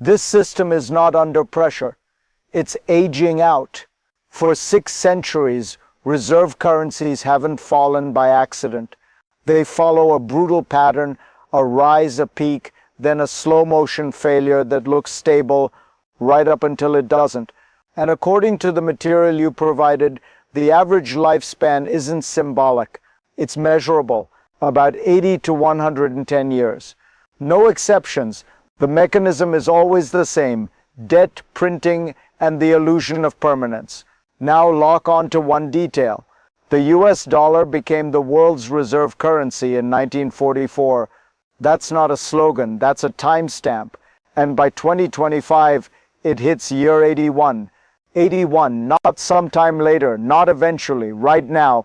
This system is not under pressure. It's aging out. For 6 centuries, reserve currencies haven't fallen by accident. They follow a brutal pattern, a rise, a peak, then a slow motion failure that looks stable right up until it doesn't. And according to the material you provided, the average lifespan isn't symbolic. It's measurable, about 80 to 110 years. No exceptions. The mechanism is always the same: debt, printing, and the illusion of permanence. Now lock on to one detail. The US dollar became the world's reserve currency in 1944. That's not a slogan, that's a timestamp. And by 2025, it hits year 81. 81, not sometime later, not eventually, right now.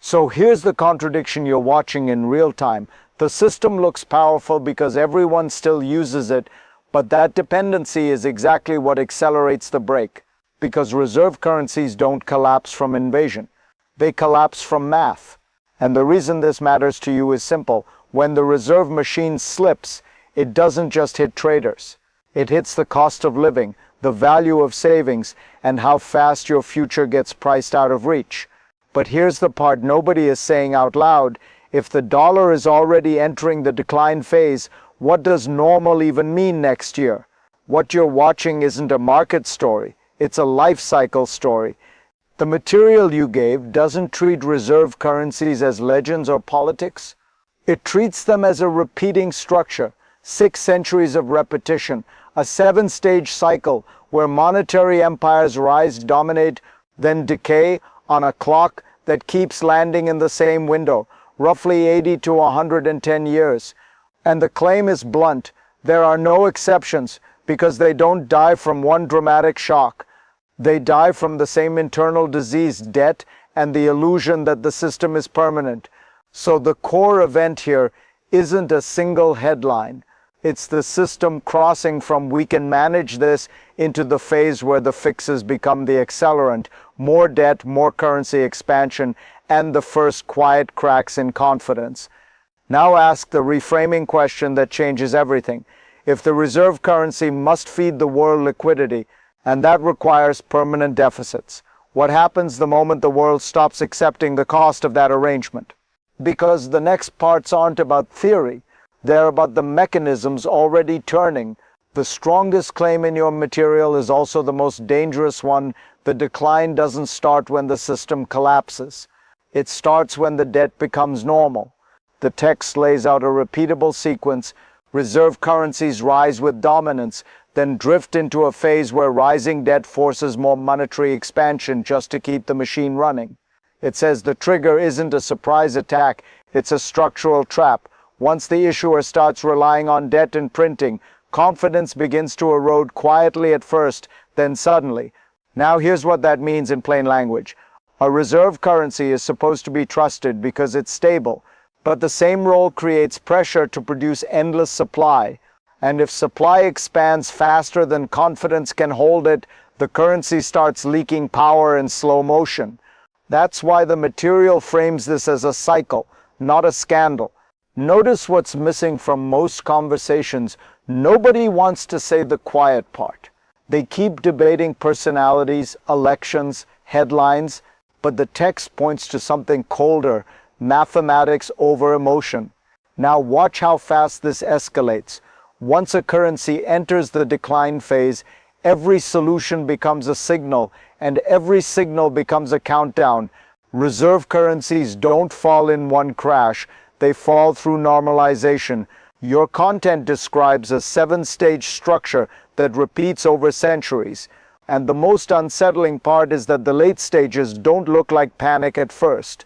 So here's the contradiction you're watching in real time. The system looks powerful because everyone still uses it, but that dependency is exactly what accelerates the break. Because reserve currencies don't collapse from invasion. They collapse from math. And the reason this matters to you is simple. When the reserve machine slips, it doesn't just hit traders. It hits the cost of living, the value of savings, and how fast your future gets priced out of reach. But here's the part nobody is saying out loud. If the dollar is already entering the decline phase, what does normal even mean next year? What you're watching isn't a market story. It's a life cycle story. The material you gave doesn't treat reserve currencies as legends or politics. It treats them as a repeating structure, 6 centuries of repetition, a 7-stage cycle where monetary empires rise, dominate, then decay on a clock that keeps landing in the same window, roughly 80 to 110 years. And the claim is blunt. There are no exceptions because they don't die from one dramatic shock. They die from the same internal disease, debt, and the illusion that the system is permanent. So the core event here isn't a single headline. It's the system crossing from "we can manage this" into the phase where the fixes become the accelerant: more debt, more currency expansion, and the first quiet cracks in confidence. Now ask the reframing question that changes everything. If the reserve currency must feed the world liquidity, and that requires permanent deficits, what happens the moment the world stops accepting the cost of that arrangement? Because the next parts aren't about theory. They're about the mechanisms already turning. The strongest claim in your material is also the most dangerous one. The decline doesn't start when the system collapses. It starts when the debt becomes normal. The text lays out a repeatable sequence. Reserve currencies rise with dominance, then drift into a phase where rising debt forces more monetary expansion just to keep the machine running. It says the trigger isn't a surprise attack, it's a structural trap. Once the issuer starts relying on debt and printing, confidence begins to erode quietly at first, then suddenly. Now here's what that means in plain language. A reserve currency is supposed to be trusted because it's stable, but the same role creates pressure to produce endless supply. And if supply expands faster than confidence can hold it, the currency starts leaking power in slow motion. That's why the material frames this as a cycle, not a scandal. Notice what's missing from most conversations. Nobody wants to say the quiet part. They keep debating personalities, elections, headlines, but the text points to something colder: mathematics over emotion. Now watch how fast this escalates. Once a currency enters the decline phase, every solution becomes a signal, and every signal becomes a countdown. Reserve currencies don't fall in one crash, they fall through normalization. Your content describes a 7-stage structure that repeats over centuries. And the most unsettling part is that the late stages don't look like panic at first.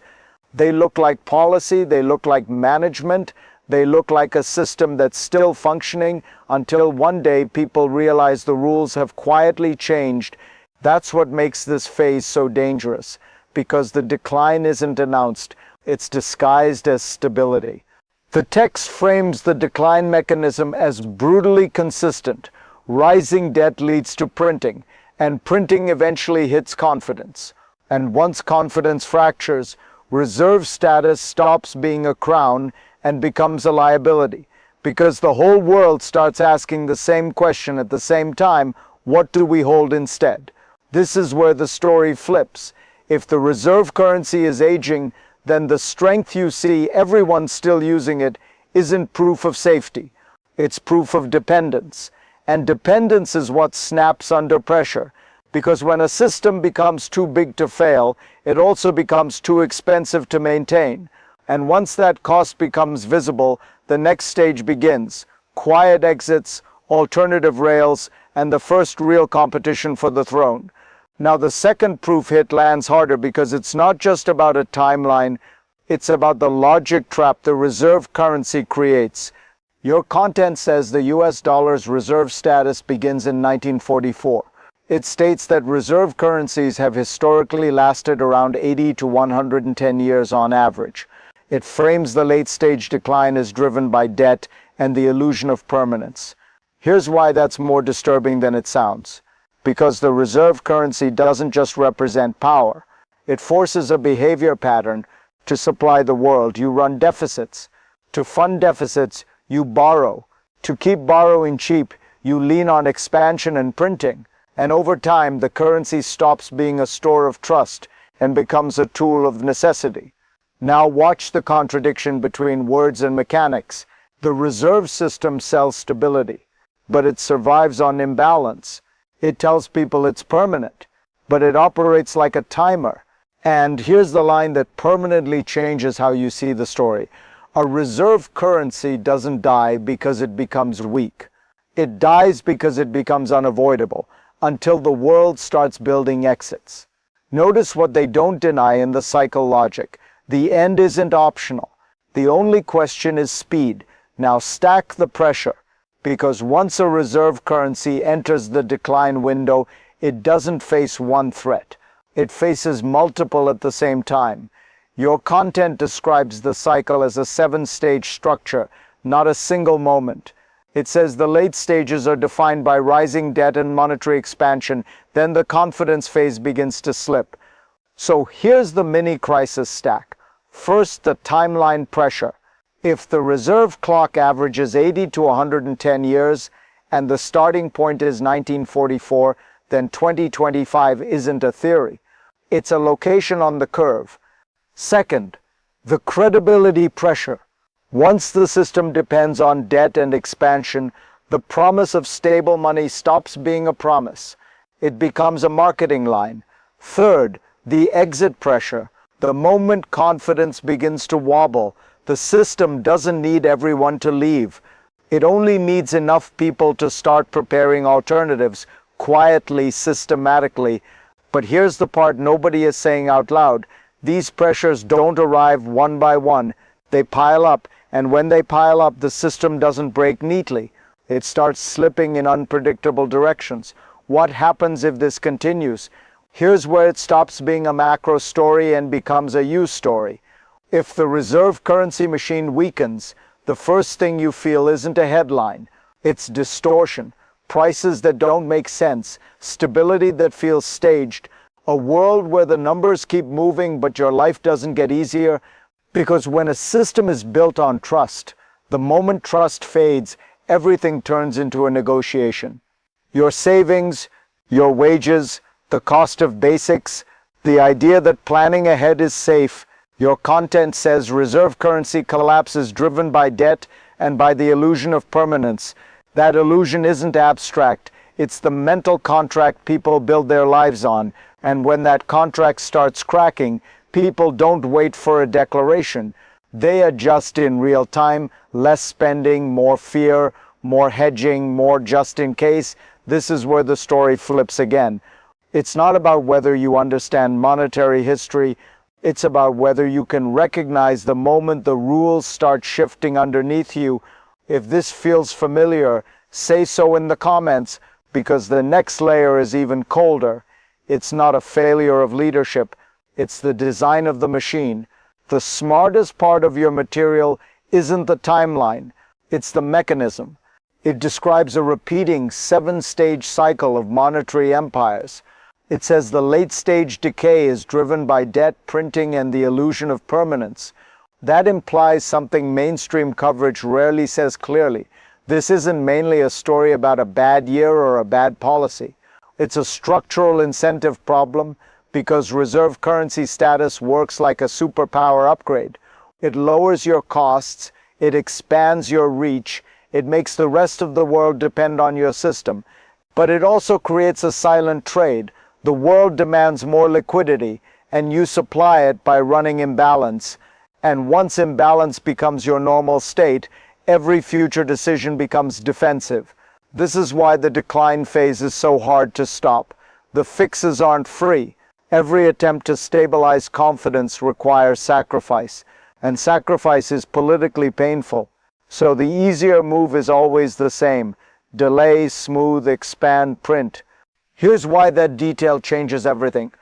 They look like policy, they look like management, they look like a system that's still functioning until one day people realize the rules have quietly changed. That's what makes this phase so dangerous, because the decline isn't announced, it's disguised as stability. The text frames the decline mechanism as brutally consistent. Rising debt leads to printing, and printing eventually hits confidence. And once confidence fractures, reserve status stops being a crown and becomes a liability. because the whole world starts asking the same question at the same time: what do we hold instead? This is where the story flips. If the reserve currency is aging, then the strength you see everyone still using it isn't proof of safety. It's proof of dependence. And dependence is what snaps under pressure. Because when a system becomes too big to fail, it also becomes too expensive to maintain. And once that cost becomes visible, the next stage begins: quiet exits, alternative rails, and the first real competition for the throne. Now, the second proof hit lands harder because it's not just about a timeline, it's about the logic trap the reserve currency creates. Your content says the US dollar's reserve status begins in 1944. It states that reserve currencies have historically lasted around 80 to 110 years on average. It frames the late-stage decline as driven by debt and the illusion of permanence. Here's why that's more disturbing than it sounds. Because the reserve currency doesn't just represent power. It forces a behavior pattern. To supply the world, you run deficits. To fund deficits, you borrow. To keep borrowing cheap, you lean on expansion and printing. And over time, the currency stops being a store of trust and becomes a tool of necessity. Now watch the contradiction between words and mechanics. The reserve system sells stability, but it survives on imbalance. It tells people it's permanent, but it operates like a timer. And here's the line that permanently changes how you see the story. A reserve currency doesn't die because it becomes weak. It dies because it becomes unavoidable, until the world starts building exits. Notice what they don't deny in the cycle logic. The end isn't optional. The only question is speed. Now stack the pressure. Because once a reserve currency enters the decline window, it doesn't face one threat. It faces multiple at the same time. Your content describes the cycle as a 7-stage structure, not a single moment. It says the late stages are defined by rising debt and monetary expansion, then the confidence phase begins to slip. So here's the mini crisis stack. First, the timeline pressure. If the reserve clock averages 80 to 110 years and the starting point is 1944, then 2025 isn't a theory. It's a location on the curve. Second, the credibility pressure. Once the system depends on debt and expansion, the promise of stable money stops being a promise. It becomes a marketing line. Third, the exit pressure. The moment confidence begins to wobble, the system doesn't need everyone to leave. It only needs enough people to start preparing alternatives, quietly, systematically. But here's the part nobody is saying out loud. These pressures don't arrive one by one. They pile up, and when they pile up, the system doesn't break neatly. It starts slipping in unpredictable directions. What happens if this continues? Here's where it stops being a macro story and becomes a you story. If the reserve currency machine weakens, the first thing you feel isn't a headline. It's distortion, prices that don't make sense, stability that feels staged, a world where the numbers keep moving but your life doesn't get easier. Because when a system is built on trust, the moment trust fades, everything turns into a negotiation. Your savings, your wages, the cost of basics, the idea that planning ahead is safe. Your content says reserve currency collapse is driven by debt and by the illusion of permanence. That illusion isn't abstract. It's the mental contract people build their lives on. And when that contract starts cracking, people don't wait for a declaration. They adjust in real time, less spending, more fear, more hedging, more just in case. This is where the story flips again. It's not about whether you understand monetary history. It's about whether you can recognize the moment the rules start shifting underneath you. If this feels familiar, say so in the comments, because the next layer is even colder. It's not a failure of leadership. It's the design of the machine. The smartest part of your material isn't the timeline. It's the mechanism. It describes a repeating 7-stage cycle of monetary empires. It says the late-stage decay is driven by debt, printing, and the illusion of permanence. That implies something mainstream coverage rarely says clearly. This isn't mainly a story about a bad year or a bad policy. It's a structural incentive problem because reserve currency status works like a superpower upgrade. It lowers your costs, it expands your reach, it makes the rest of the world depend on your system. But it also creates a silent trade. The world demands more liquidity, and you supply it by running imbalance. And once imbalance becomes your normal state, every future decision becomes defensive. This is why the decline phase is so hard to stop. The fixes aren't free. Every attempt to stabilize confidence requires sacrifice, and sacrifice is politically painful. So the easier move is always the same: delay, smooth, expand, print. Here's why that detail changes everything.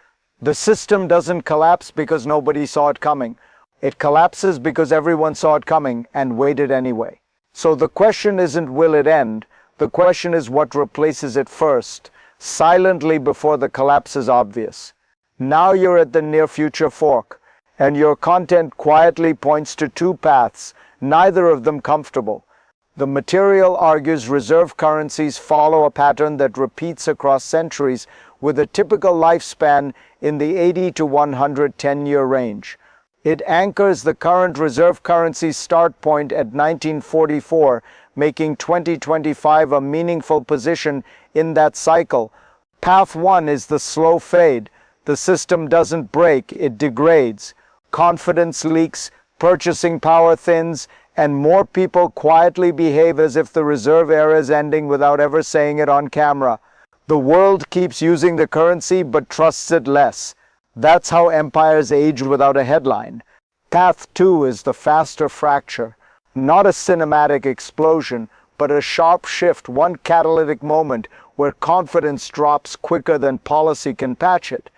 The system doesn't collapse because nobody saw it coming. It collapses because everyone saw it coming and waited anyway. So the question isn't will it end, the question is what replaces it first, silently before the collapse is obvious. Now you're at the near future fork, and your content quietly points to two paths, neither of them comfortable. The material argues reserve currencies follow a pattern that repeats across centuries with a typical lifespan in the 80 to 110-year range. It anchors the current reserve currency start point at 1944, making 2025 a meaningful position in that cycle. Path 1 is the slow fade. The system doesn't break, it degrades. Confidence leaks, purchasing power thins, and more people quietly behave as if the reserve era is ending without ever saying it on camera. The world keeps using the currency but trusts it less. That's how empires age without a headline. Path 2 is the faster fracture. Not a cinematic explosion, but a sharp shift, one catalytic moment where confidence drops quicker than policy can patch it.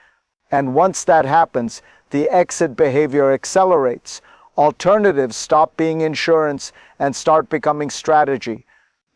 And once that happens, the exit behavior accelerates. Alternatives stop being insurance and start becoming strategy.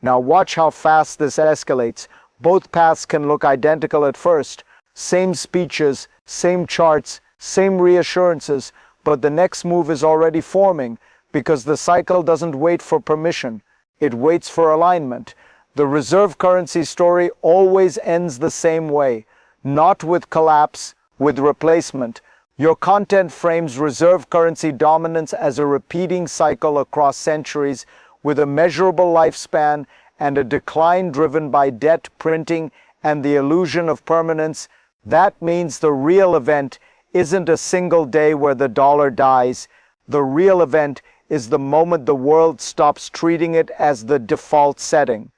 Now watch how fast this escalates. Both paths can look identical at first. Same speeches, same charts, same reassurances, but the next move is already forming because the cycle doesn't wait for permission. It waits for alignment. The reserve currency story always ends the same way, not with collapse, with replacement. Your content frames reserve currency dominance as a repeating cycle across centuries with a measurable lifespan and a decline driven by debt printing and the illusion of permanence. That means the real event isn't a single day where the dollar dies. The real event is the moment the world stops treating it as the default setting.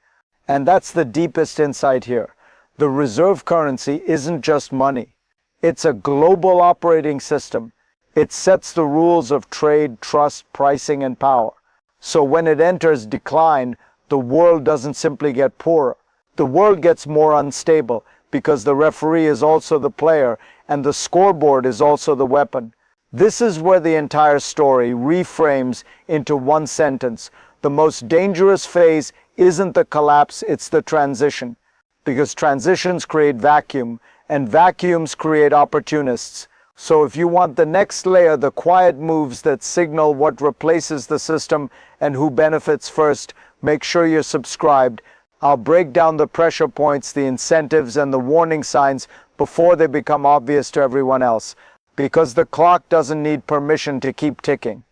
And that's the deepest insight here. The reserve currency isn't just money. It's a global operating system. It sets the rules of trade, trust, pricing, and power. So when it enters decline, the world doesn't simply get poorer. The world gets more unstable because the referee is also the player and the scoreboard is also the weapon. This is where the entire story reframes into one sentence. The most dangerous phase isn't the collapse, it's the transition. Because transitions create vacuum, and vacuums create opportunists. So if you want the next layer, the quiet moves that signal what replaces the system and who benefits first, make sure you're subscribed. I'll break down the pressure points, the incentives, and the warning signs before they become obvious to everyone else. Because the clock doesn't need permission to keep ticking.